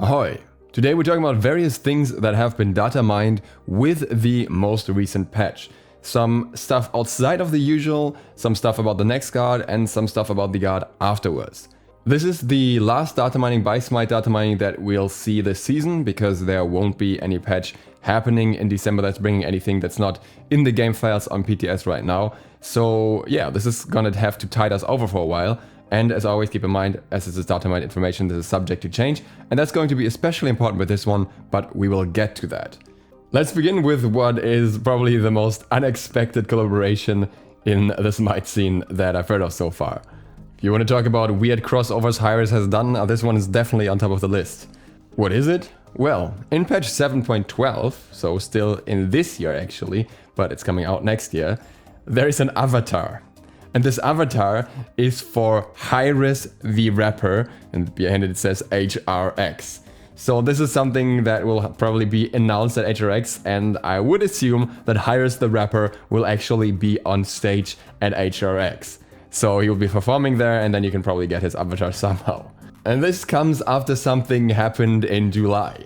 Ahoy! Today we're talking about various things that have been data mined with the most recent patch. Some stuff outside of the usual, some stuff about the next guard, and some stuff about the guard afterwards. This is the last data mining by Smite data mining that we'll see this season, because there won't be any patch happening in December that's bringing anything that's not in the game files on PTS right now. So yeah, this is gonna have to tide us over for a while. And as always, keep in mind, as this is data mined information, this is subject to change, and that's going to be especially important with this one, but we will get to that. Let's begin with what is probably the most unexpected collaboration in the Smite scene that I've heard of so far. If you want to talk about weird crossovers HiRez has done, this one is definitely on top of the list. What is it? Well, in patch 7.12, so still in this year actually, but it's coming out next year, there is an avatar. And this avatar is for HiRez the rapper, and behind it says HRX. So this is something that will probably be announced at HRX, and I would assume that HiRez the rapper will actually be on stage at HRX. So he will be performing there, and then you can probably get his avatar somehow. And this comes after something happened in July.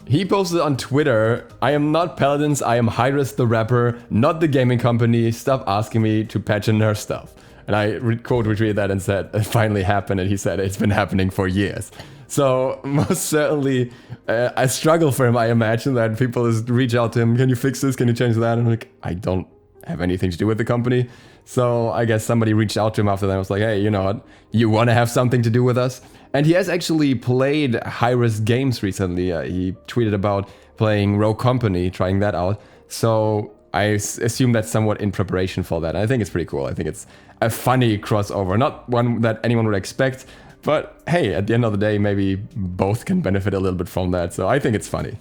He posted on Twitter, "I am not Paladins, I am HiRez the rapper, not the gaming company, stop asking me to patch and nerf stuff." And I quote retweeted that and said, "It finally happened," and he said, "It's been happening for years." So most certainly a struggle for him, I imagine, that people just reach out to him, "Can you fix this, can you change that?" And I'm like, I don't have anything to do with the company. So I guess somebody reached out to him after that and was like, "Hey, you know what, you want to have something to do with us?" And he has actually played HiRez games recently. He tweeted about playing Rogue Company, trying that out. So I assume that's somewhat in preparation for that. And I think it's pretty cool. I think it's a funny crossover. Not one that anyone would expect, but hey, at the end of the day, maybe both can benefit a little bit from that. So I think it's funny.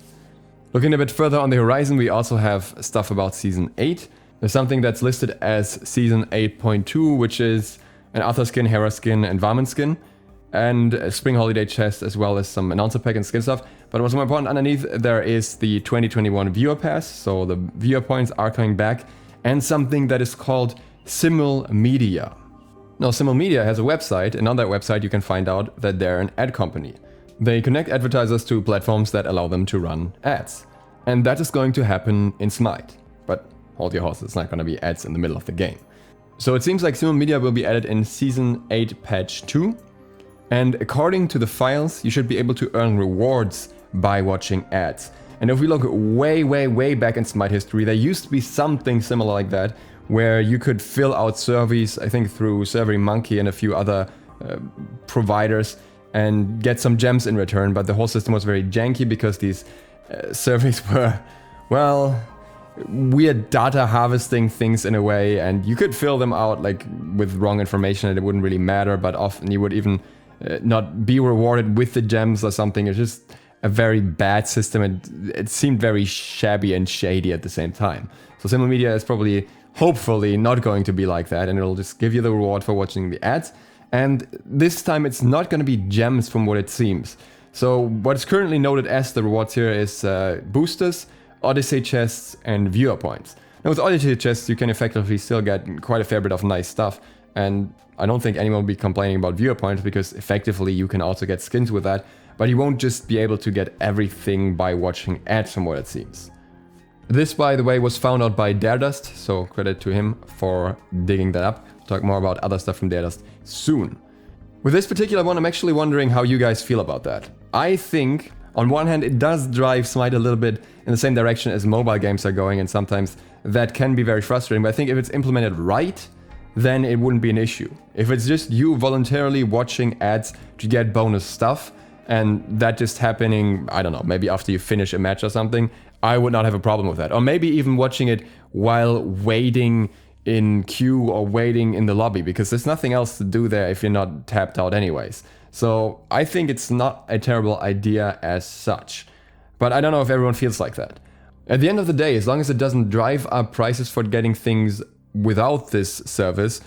Looking a bit further on the horizon, we also have stuff about Season 8. There's something that's listed as Season 8.2, which is an Arthur skin, Hera skin, and Varmint skin. And a Spring Holiday chest, as well as some announcer pack and skin stuff. But what's more important, underneath there is the 2021 viewer pass, so the viewer points are coming back, and something that is called Simul Media. Now, Simul Media has a website, and on that website you can find out that they're an ad company. They connect advertisers to platforms that allow them to run ads. And that is going to happen in Smite. But hold your horses, it's not going to be ads in the middle of the game. So it seems like Simul Media will be added in Season 8 Patch 2. And according to the files, you should be able to earn rewards by watching ads. And if we look way back in Smite history, there used to be something similar like that, where you could fill out surveys, I think through SurveyMonkey and a few other providers, and get some gems in return. But the whole system was very janky because these surveys were, well, weird data harvesting things in a way, and you could fill them out like with wrong information and it wouldn't really matter, but often you would even not be rewarded with the gems or something. It's just a very bad system, and it seemed very shabby and shady at the same time. So Simul Media is probably, hopefully, not going to be like that, and it'll just give you the reward for watching the ads. And this time it's not going to be gems from what it seems. So what's currently noted as the rewards here is boosters, Odyssey chests, and viewer points. Now with Odyssey chests you can effectively still get quite a fair bit of nice stuff, and I don't think anyone will be complaining about viewer points, because effectively you can also get skins with that, but you won't just be able to get everything by watching ads from what it seems. This, by the way, was found out by Daredust, so credit to him for digging that up. We'll talk more about other stuff from Daredust soon. With this particular one, I'm actually wondering how you guys feel about that. I think, on one hand, it does drive Smite a little bit in the same direction as mobile games are going, and sometimes that can be very frustrating, but I think if it's implemented right, then it wouldn't be an issue. If it's just you voluntarily watching ads to get bonus stuff, and that just happening, I don't know, maybe after you finish a match or something, I would not have a problem with that. Or maybe even watching it while waiting in queue or waiting in the lobby, because there's nothing else to do there if you're not tapped out anyways. So I think it's not a terrible idea as such. But I don't know if everyone feels like that. At the end of the day, as long as it doesn't drive up prices for getting things without this service,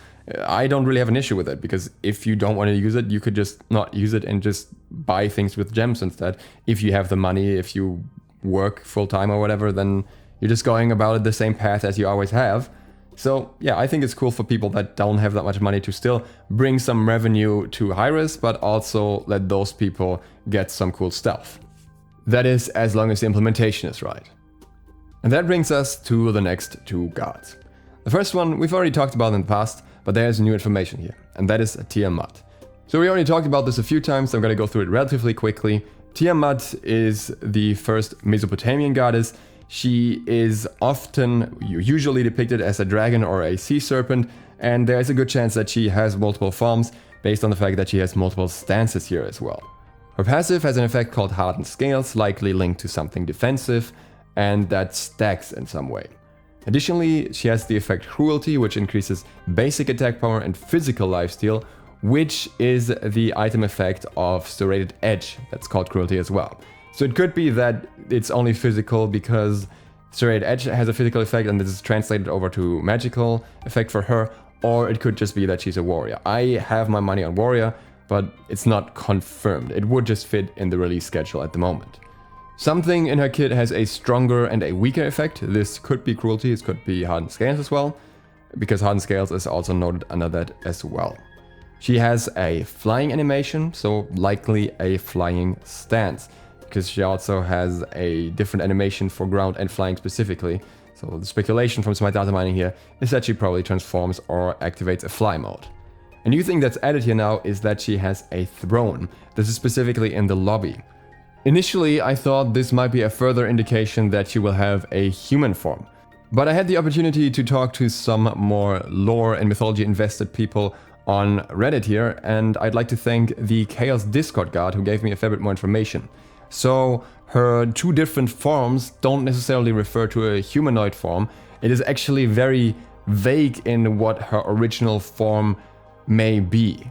I don't really have an issue with it, because if you don't want to use it, you could just not use it and just buy things with gems instead. If you have the money, if you work full-time or whatever, then you're just going about it the same path as you always have. So yeah, I think it's cool for people that don't have that much money to still bring some revenue to HiRez, but also let those people get some cool stuff. That is, as long as the implementation is right. And that brings us to the next two gods. The first one we've already talked about in the past, but there's new information here, and that is Tiamat. So we already talked about this a few times, so I'm going to go through it relatively quickly. Tiamat is the first Mesopotamian goddess. She is often, usually depicted as a dragon or a sea serpent, and there is a good chance that she has multiple forms based on the fact that she has multiple stances here as well. Her passive has an effect called Hardened Scales, likely linked to something defensive, and that stacks in some way. Additionally, she has the effect Cruelty, which increases basic attack power and physical lifesteal, which is the item effect of Serrated Edge, that's called Cruelty as well. So it could be that it's only physical because Serrated Edge has a physical effect and this is translated over to magical effect for her, or it could just be that she's a warrior. I have my money on warrior, but it's not confirmed. It would just fit in the release schedule at the moment. Something in her kit has a stronger and a weaker effect. This could be Cruelty, this could be Hardened Scales as well, because Hardened Scales is also noted under that as well. She has a flying animation, so likely a flying stance, because she also has a different animation for ground and flying specifically. So the speculation from Smite Datamining here is that she probably transforms or activates a fly mode. A new thing that's added here now is that she has a throne. This is specifically in the lobby. Initially, I thought this might be a further indication that she will have a human form. But I had the opportunity to talk to some more lore and mythology invested people on Reddit here, and I'd like to thank the Chaos Discord god who gave me a fair bit more information. So her two different forms don't necessarily refer to a humanoid form. It is actually very vague in what her original form may be.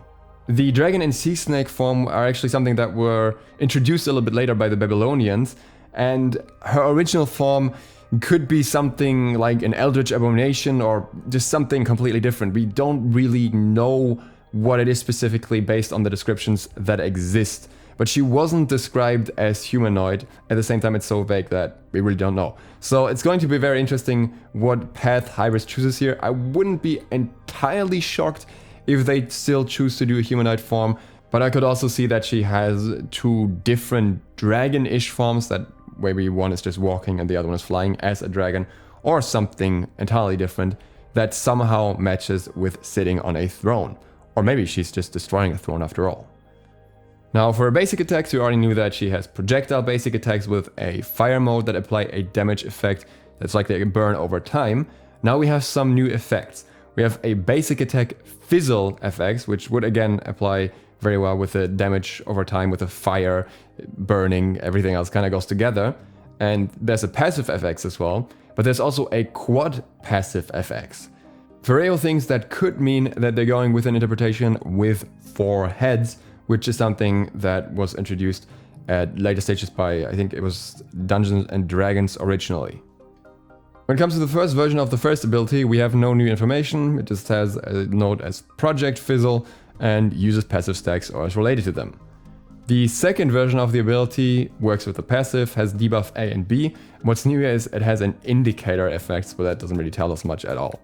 The dragon and sea snake form are actually something that were introduced a little bit later by the Babylonians, and her original form could be something like an eldritch abomination or just something completely different. We don't really know what it is specifically based on the descriptions that exist, but she wasn't described as humanoid. At the same time, it's so vague that we really don't know. So it's going to be very interesting what path HiRez chooses here. I wouldn't be entirely shocked if they still choose to do a humanoid form, but I could also see that she has two different dragon-ish forms, that maybe one is just walking and the other one is flying as a dragon, or something entirely different that somehow matches with sitting on a throne. Or maybe she's just destroying a throne after all. Now for her basic attacks, you already knew that she has projectile basic attacks with a fire mode that apply a damage effect that's likely a burn over time. Now we have some new effects. We have a basic attack fizzle FX, which would again apply very well with the damage over time with the fire, burning, everything else kind of goes together. And there's a passive FX as well, but there's also a quad passive FX. Ferreo thinks that could mean that they're going with an interpretation with 4 heads, which is something that was introduced at later stages by, I think it was Dungeons and Dragons originally. When it comes to the first version of the first ability, we have no new information. It just has a note as Project Fizzle and uses passive stacks or is related to them. The second version of the ability works with the passive, has debuff A and B. What's new here is it has an indicator effect, but that doesn't really tell us much at all.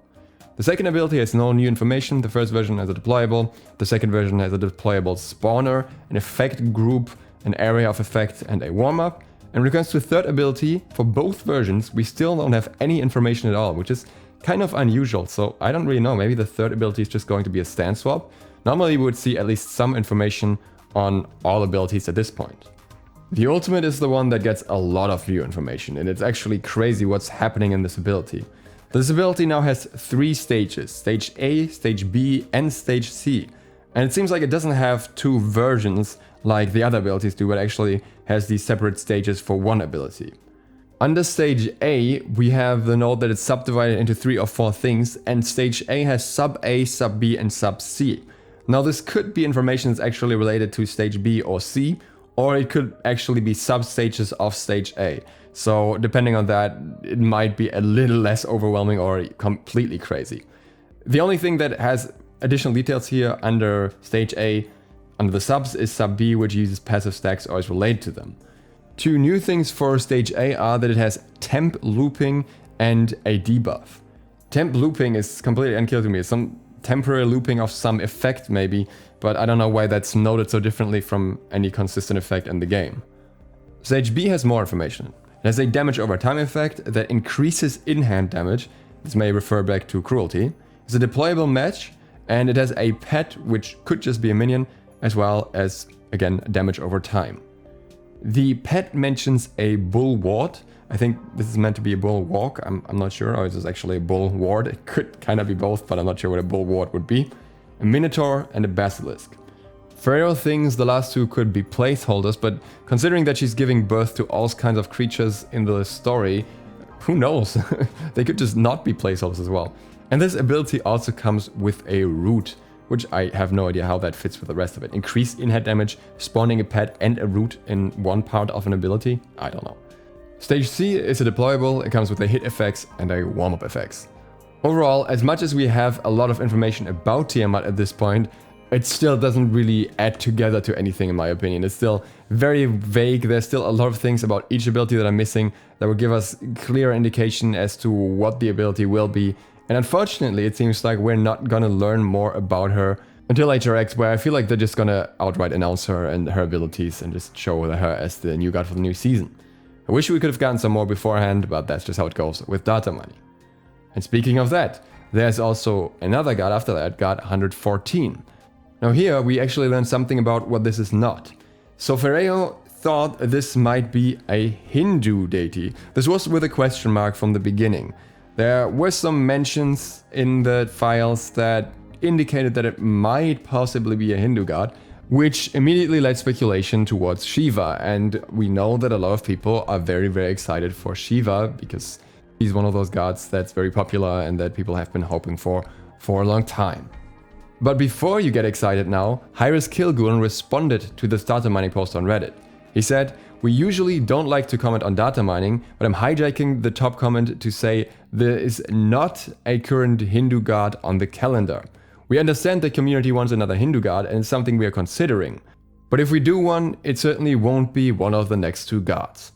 The second ability has no new information. The first version has a deployable, the second version has a deployable spawner, an effect group, an area of effect, and a warm-up. And when it comes to the third ability, for both versions, we still don't have any information at all, which is kind of unusual. So I don't really know, maybe the third ability is just going to be a stand swap. Normally we would see at least some information on all abilities at this point. The ultimate is the one that gets a lot of new information, and it's actually crazy what's happening in this ability. This ability now has 3 stages, stage A, stage B, and stage C. And it seems like it doesn't have 2 versions like the other abilities do, but actually has these separate stages for one ability. Under stage A, we have the note that it's subdivided into 3 or 4 things, and stage A has sub A, sub B, and sub C. Now this could be information that's actually related to stage B or C, or it could actually be sub-stages of stage A. So depending on that, it might be a little less overwhelming or completely crazy. The only thing that has additional details here under stage A, under the subs, is sub B, which uses passive stacks or is related to them. 2 new things for stage A are that it has temp looping and a debuff. Temp looping is completely unclear to me. It's some temporary looping of some effect maybe, but I don't know why that's noted so differently from any consistent effect in the game. Stage B has more information. It has a damage over time effect that increases in-hand damage. This may refer back to Cruelty. It's a deployable match, and it has a pet, which could just be a minion, as well as, again, damage over time. The pet mentions a bull ward. I think this is meant to be a bull walk. I'm not sure, or is this actually a bull ward? It could kind of be both, but I'm not sure what a bull ward would be. A minotaur and a basilisk. Ferrero thinks the last two could be placeholders, but considering that she's giving birth to all kinds of creatures in the story, who knows? They could just not be placeholders as well. And this ability also comes with a root, which I have no idea how that fits with the rest of it. Increased in-head damage, spawning a pet and a root in one part of an ability? I don't know. Stage C is a deployable. It comes with a hit effects and a warm-up effects. Overall, as much as we have a lot of information about Tiamat at this point, it still doesn't really add together to anything in my opinion. It's still very vague. There's still a lot of things about each ability that I'm missing that will give us clear indication as to what the ability will be. And unfortunately, it seems like we're not gonna learn more about her until HiRez, where I feel like they're just gonna outright announce her and her abilities and just show her as the new god for the new season. I wish we could have gotten some more beforehand, but that's just how it goes with Datamining. And speaking of that, there's also another god after that, god 114. Now here we actually learned something about what this is not. So Ferreo thought this might be a Hindu deity. This was with a question mark from the beginning. There were some mentions in the files that indicated that it might possibly be a Hindu god, which immediately led speculation towards Shiva, and we know that a lot of people are very, very excited for Shiva because he's one of those gods that's very popular and that people have been hoping for a long time. But before you get excited now, HiRez Kilgun responded to the Datamining post on Reddit. He said, "We usually don't like to comment on data mining, but I'm hijacking the top comment to say there is not a current Hindu god on the calendar. We understand the community wants another Hindu god and it's something we are considering. But if we do one, it certainly won't be one of the next two gods."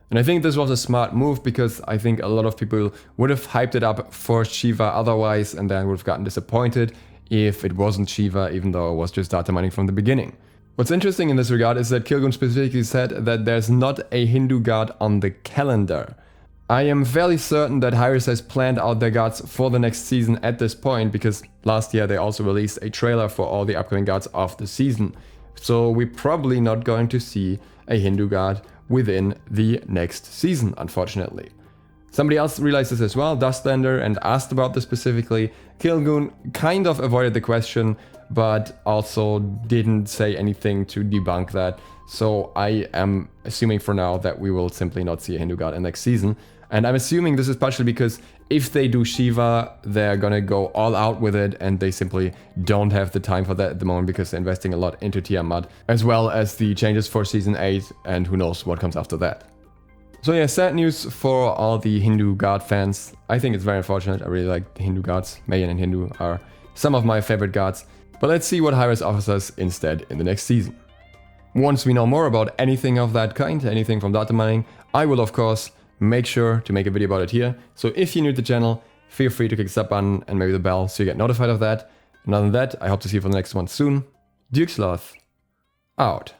And I think this was a smart move because I think a lot of people would have hyped it up for Shiva otherwise and then would have gotten disappointed if it wasn't Shiva, even though it was just data mining from the beginning. What's interesting in this regard is that Kilgun specifically said that there's not a Hindu god on the calendar. I am fairly certain that HiRez has planned out their gods for the next season at this point, because last year they also released a trailer for all the upcoming gods of the season. So we're probably not going to see a Hindu god within the next season, unfortunately. Somebody else realized this as well, Dustlander, and asked about this specifically. Kilgun kind of avoided the question, but also didn't say anything to debunk that. So I am assuming for now that we will simply not see a Hindu god in next season. And I'm assuming this is partially because if they do Shiva, they're gonna go all out with it and they simply don't have the time for that at the moment because they're investing a lot into Tiamat, as well as the changes for Season 8 and who knows what comes after that. So yeah, sad news for all the Hindu god fans. I think it's very unfortunate. I really like the Hindu gods. Mayan and Hindu are some of my favorite gods. But let's see what HiRez offers us instead in the next season. Once we know more about anything of that kind, anything from Datamining, I will of course make sure to make a video about it here. So if you're new to the channel, feel free to click the sub button and maybe the bell so you get notified of that. And other than that, I hope to see you for the next one soon. SLOTH, out.